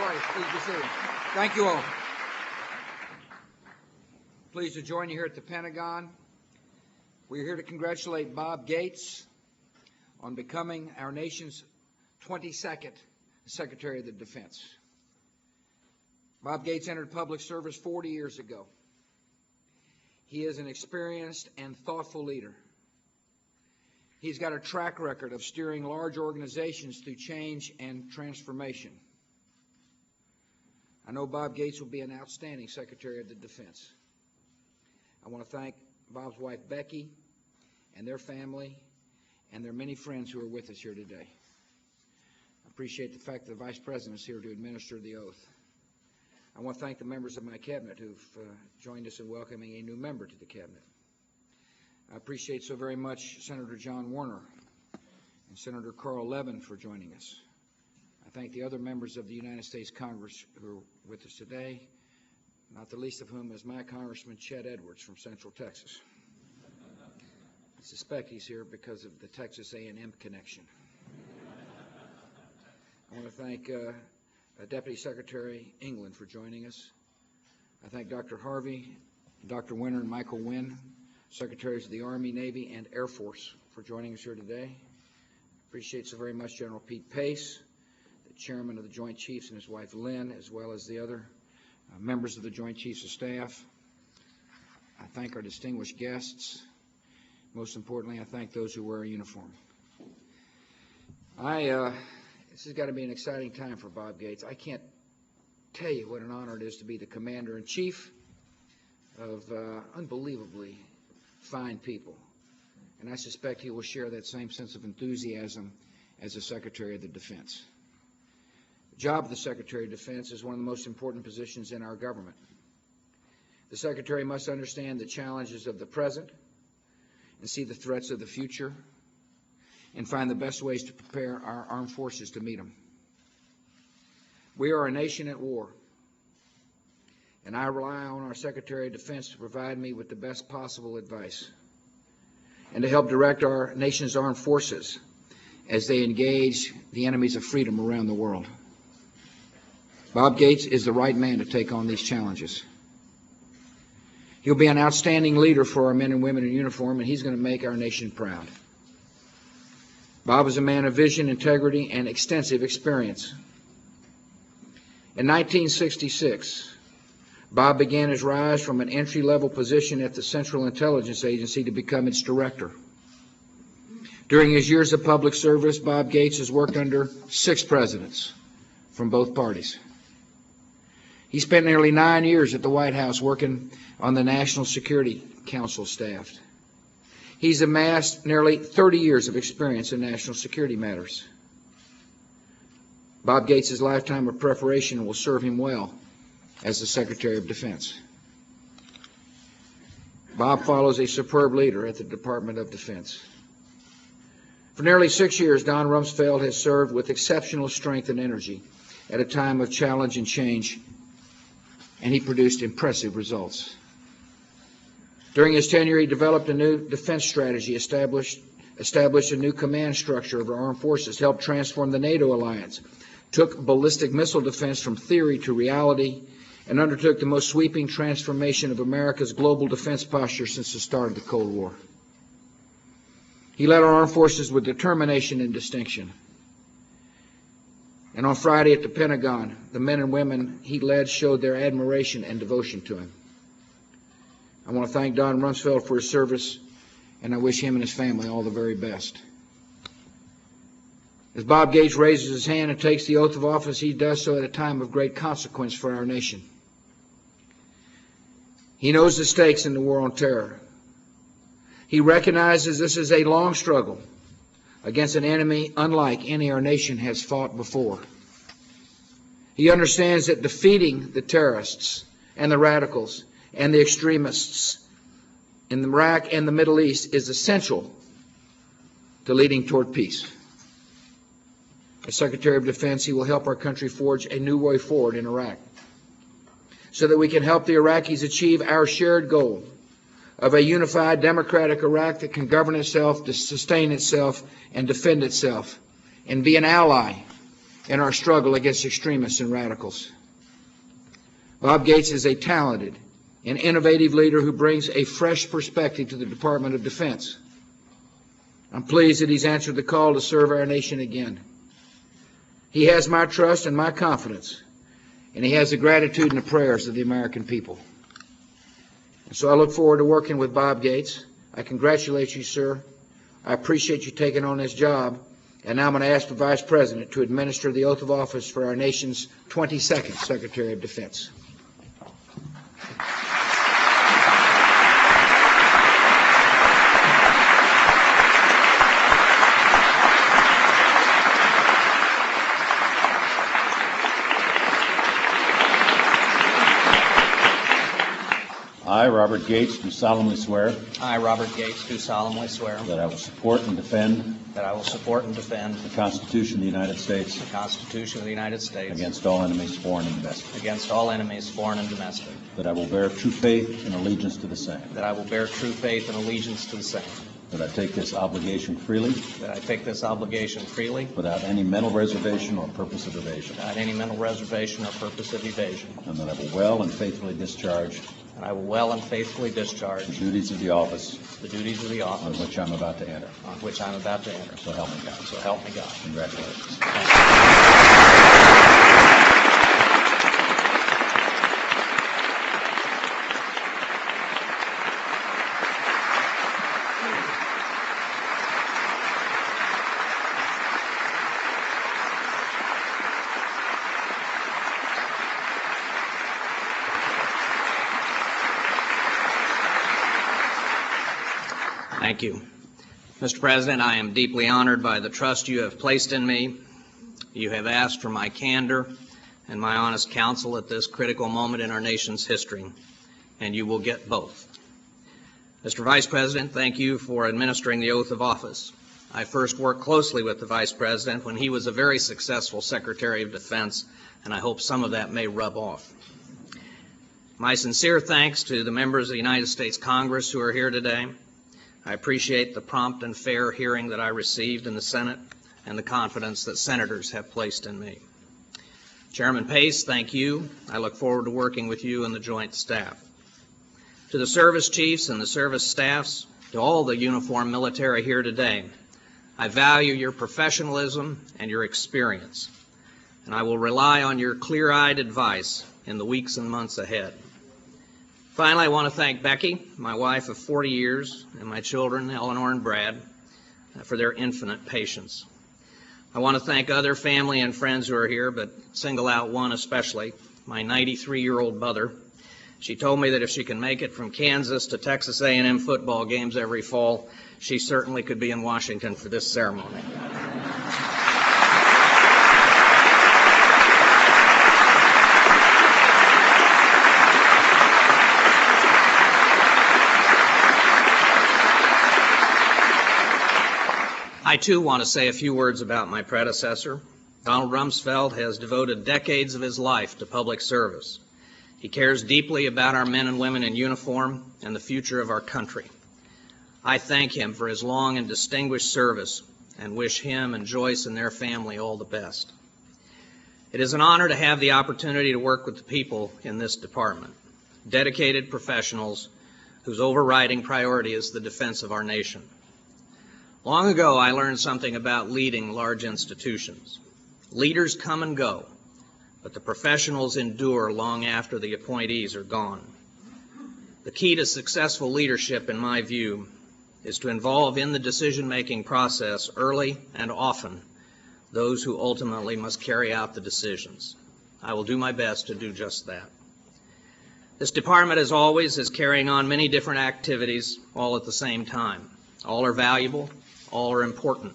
right, please be seated. Thank you all. Pleased to join you here at the Pentagon. We're here to congratulate Bob Gates on becoming our nation's 22nd Secretary of the Defense. Bob Gates entered public service 40 years ago. He is an experienced and thoughtful leader. He's got a track record of steering large organizations through change and transformation. I know Bob Gates will be an outstanding Secretary of the Defense. I want to thank Bob's wife, Becky, and their family, and their many friends who are with us here today. I appreciate the fact that the Vice President is here to administer the oath. I want to thank the members of my cabinet who've joined us in welcoming a new member to the cabinet. I appreciate so very much Senator John Warner and Senator Carl Levin for joining us. I thank the other members of the United States Congress who are with us today, not the least of whom is my Congressman Chet Edwards from Central Texas. I suspect he's here because of the Texas A&M connection. I want to thank Deputy Secretary England for joining us. I thank Dr. Harvey, Dr. Winter, and Michael Wynn, Secretaries of the Army, Navy, and Air Force, for joining us here today. Appreciate so very much General Pete Pace, the Chairman of the Joint Chiefs, and his wife Lynn, as well as the other members of the Joint Chiefs of Staff. I thank our distinguished guests. Most importantly, I thank those who wear a uniform. This has got to be an exciting time for Bob Gates. I can't tell you what an honor it is to be the Commander-in-Chief of unbelievably fine people. And I suspect he will share that same sense of enthusiasm as the Secretary of the Defense. The job of the Secretary of Defense is one of the most important positions in our government. The Secretary must understand the challenges of the present and see the threats of the future and find the best ways to prepare our armed forces to meet them. We are a nation at war, and I rely on our Secretary of Defense to provide me with the best possible advice and to help direct our nation's armed forces as they engage the enemies of freedom around the world. Bob Gates is the right man to take on these challenges. He'll be an outstanding leader for our men and women in uniform, and he's going to make our nation proud. Bob is a man of vision, integrity, and extensive experience. In 1966, Bob began his rise from an entry-level position at the Central Intelligence Agency to become its director. During his years of public service, Bob Gates has worked under 6 presidents from both parties. He spent nearly 9 years at the White House working on the National Security Council staff. He's amassed nearly 30 years of experience in national security matters. Bob Gates' lifetime of preparation will serve him well as the Secretary of Defense. Bob follows a superb leader at the Department of Defense. For nearly 6 years, Don Rumsfeld has served with exceptional strength and energy at a time of challenge and change, and he produced impressive results. During his tenure, he developed a new defense strategy, established a new command structure of our armed forces, helped transform the NATO alliance, took ballistic missile defense from theory to reality, and undertook the most sweeping transformation of America's global defense posture since the start of the Cold War. He led our armed forces with determination and distinction. And on Friday at the Pentagon, the men and women he led showed their admiration and devotion to him. I want to thank Don Rumsfeld for his service, and I wish him and his family all the very best. As Bob Gates raises his hand and takes the oath of office, he does so at a time of great consequence for our nation. He knows the stakes in the war on terror. He recognizes this is a long struggle against an enemy unlike any our nation has fought before. He understands that defeating the terrorists and the radicals and the extremists in Iraq and the Middle East is essential to leading toward peace. As Secretary of Defense, he will help our country forge a new way forward in Iraq so that we can help the Iraqis achieve our shared goal of a unified, democratic Iraq that can govern itself, to sustain itself, and defend itself, and be an ally in our struggle against extremists and radicals. Bob Gates is a talented and innovative leader who brings a fresh perspective to the Department of Defense. I'm pleased that he's answered the call to serve our nation again. He has my trust and my confidence, and he has the gratitude and the prayers of the American people. And so I look forward to working with Bob Gates. I congratulate you, sir. I appreciate you taking on this job. And now I'm going to ask the Vice President to administer the oath of office for our nation's 22nd Secretary of Defense. I, Robert Gates, do solemnly swear I, Robert Gates, do solemnly swear that I will support and defend that I will support and defend the Constitution of the United States the Constitution of the United States against all enemies, foreign and domestic, against all enemies, foreign and domestic, that I will bear true faith and allegiance to the same, that I will bear true faith and allegiance to the same, that I take this obligation freely that I take this obligation freely without any mental reservation or purpose of evasion, without any mental reservation or purpose of evasion, and that I will well and faithfully discharge and I will well and faithfully discharge the duties of the office the duties of the on office which I'm about to enter. on which I'm about to enter. So help me God. So help me God. Congratulations. Thank you. Mr. President, I am deeply honored by the trust you have placed in me. You have asked for my candor and my honest counsel at this critical moment in our nation's history, and you will get both. Mr. Vice President, thank you for administering the oath of office. I first worked closely with the Vice President when he was a very successful Secretary of Defense, and I hope some of that may rub off. My sincere thanks to the members of the United States Congress who are here today. I appreciate the prompt and fair hearing that I received in the Senate and the confidence that senators have placed in me. Chairman Pace, thank you. I look forward to working with you and the Joint Staff. To the service chiefs and the service staffs, to all the uniformed military here today, I value your professionalism and your experience, and I will rely on your clear-eyed advice in the weeks and months ahead. Finally, I want to thank Becky, my wife of 40 years, and my children, Eleanor and Brad, for their infinite patience. I want to thank other family and friends who are here, but single out one especially, my 93-year-old mother. She told me that if she can make it from Kansas to Texas A&M football games every fall, she certainly could be in Washington for this ceremony. I, too, want to say a few words about my predecessor. Donald Rumsfeld has devoted decades of his life to public service. He cares deeply about our men and women in uniform and the future of our country. I thank him for his long and distinguished service and wish him and Joyce and their family all the best. It is an honor to have the opportunity to work with the people in this department, dedicated professionals whose overriding priority is the defense of our nation. Long ago, I learned something about leading large institutions. Leaders come and go, but the professionals endure long after the appointees are gone. The key to successful leadership, in my view, is to involve in the decision-making process early and often those who ultimately must carry out the decisions. I will do my best to do just that. This department, as always, is carrying on many different activities all at the same time. All are valuable. All are important.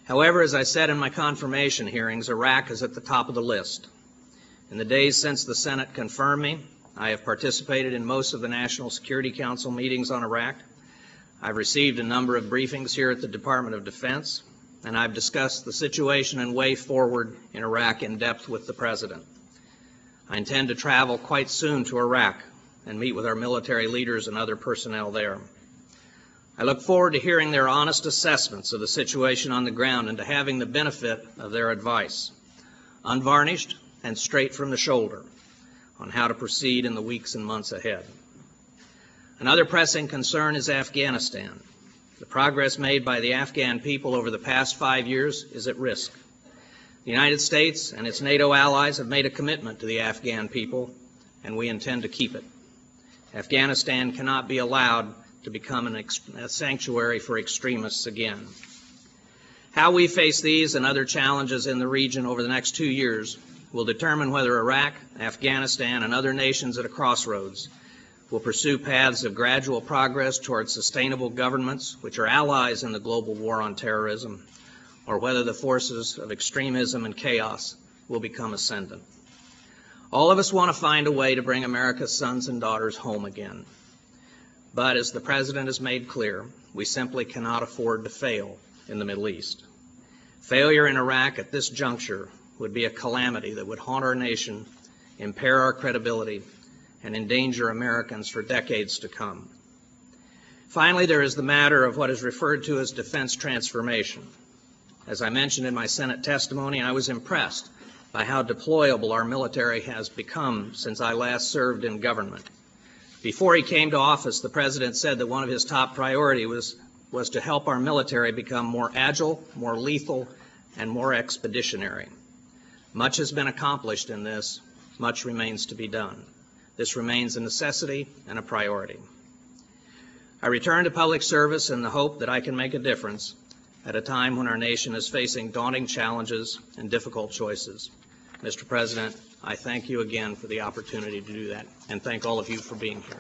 However, as I said in my confirmation hearings, Iraq is at the top of the list. In the days since the Senate confirmed me, I have participated in most of the National Security Council meetings on Iraq. I've received a number of briefings here at the Department of Defense, and I've discussed the situation and way forward in Iraq in depth with the President. I intend to travel quite soon to Iraq and meet with our military leaders and other personnel there. I look forward to hearing their honest assessments of the situation on the ground and to having the benefit of their advice. unvarnished and straight from the shoulder on how to proceed in the weeks and months ahead. Another pressing concern is Afghanistan. The progress made by the Afghan people over the past 5 years is at risk. The United States and its NATO allies have made a commitment to the Afghan people, and we intend to keep it. Afghanistan cannot be allowed to become a sanctuary for extremists again. How we face these and other challenges in the region over the next 2 years will determine whether Iraq, Afghanistan, and other nations at a crossroads will pursue paths of gradual progress towards sustainable governments which are allies in the global war on terrorism, or whether the forces of extremism and chaos will become ascendant. All of us want to find a way to bring America's sons and daughters home again. But as the President has made clear, we simply cannot afford to fail in the Middle East. Failure in Iraq at this juncture would be a calamity that would haunt our nation, impair our credibility, and endanger Americans for decades to come. Finally, there is the matter of what is referred to as defense transformation. As I mentioned in my Senate testimony, I was impressed by how deployable our military has become since I last served in government. Before he came to office, the President said that one of his top priorities was to help our military become more agile, more lethal, and more expeditionary. Much has been accomplished in this. Much remains to be done. This remains a necessity and a priority. I return to public service in the hope that I can make a difference at a time when our nation is facing daunting challenges and difficult choices. Mr. President, I thank you again for the opportunity to do that, and thank all of you for being here.